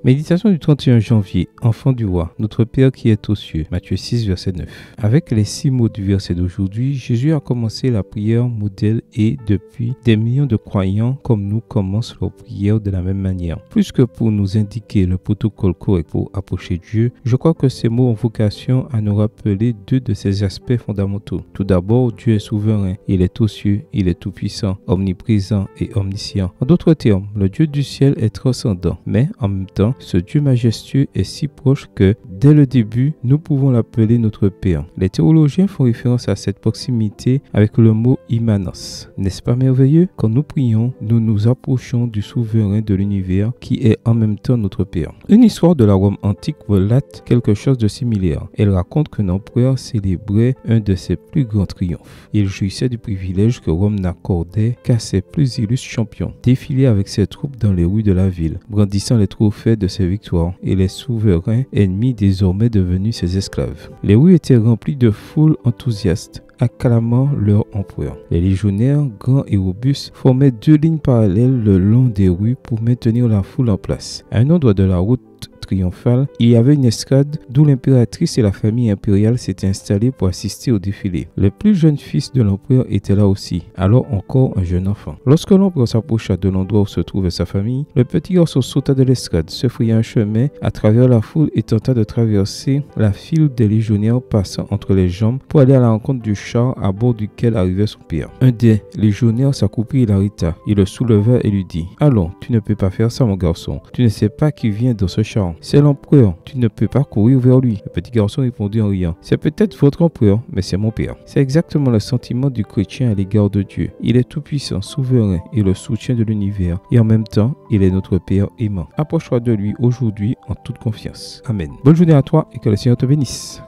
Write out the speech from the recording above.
Méditation du 31 janvier, enfant du roi, notre Père qui est aux cieux, Matthieu 6, verset 9. Avec les 6 mots du verset d'aujourd'hui, Jésus a commencé la prière modèle et depuis, des millions de croyants comme nous commencent leur prière de la même manière. Plus que pour nous indiquer le protocole correct pour approcher Dieu, je crois que ces mots ont vocation à nous rappeler 2 de ces aspects fondamentaux. Tout d'abord, Dieu est souverain, il est aux cieux, il est tout-puissant, omniprésent et omniscient. En d'autres termes, le Dieu du ciel est transcendant, mais en même temps, ce Dieu majestueux est si proche que, dès le début, nous pouvons l'appeler notre Père. Les théologiens font référence à cette proximité avec le mot immanence. N'est-ce pas merveilleux? Quand nous prions, nous nous approchons du souverain de l'univers qui est en même temps notre Père. Une histoire de la Rome antique relate quelque chose de similaire. Elle raconte qu'un empereur célébrait un de ses plus grands triomphes. Il jouissait du privilège que Rome n'accordait qu'à ses plus illustres champions. Défiler avec ses troupes dans les rues de la ville, brandissant les trophées de ses victoires et les souverains ennemis désormais devenus ses esclaves. Les rues étaient remplies de foules enthousiastes acclamant leur empereur. Les légionnaires, grands et robustes, formaient 2 lignes parallèles le long des rues pour maintenir la foule en place. À un endroit de la route triomphale, il y avait une escadre d'où l'impératrice et la famille impériale s'étaient installées pour assister au défilé. Le plus jeune fils de l'empereur était là aussi, alors encore un jeune enfant. Lorsque l'empereur s'approcha de l'endroit où se trouvait sa famille, le petit garçon sauta de l'escadre, se fraya un chemin à travers la foule et tenta de traverser la file des légionnaires passant entre les jambes pour aller à la rencontre du char à bord duquel arrivait son père. Un des légionnaires s'accroupit et l'arrêta. Il le souleva et lui dit: « Allons, tu ne peux pas faire ça, mon garçon. Tu ne sais pas qui vient dans ce char. C'est l'empereur, tu ne peux pas courir vers lui. » Le petit garçon répondit en riant: « C'est peut-être votre empereur, mais c'est mon père. » C'est exactement le sentiment du chrétien à l'égard de Dieu. Il est tout-puissant, souverain et le soutien de l'univers. Et en même temps, il est notre Père aimant. Approche-toi de lui aujourd'hui en toute confiance. Amen. Bonne journée à toi et que le Seigneur te bénisse.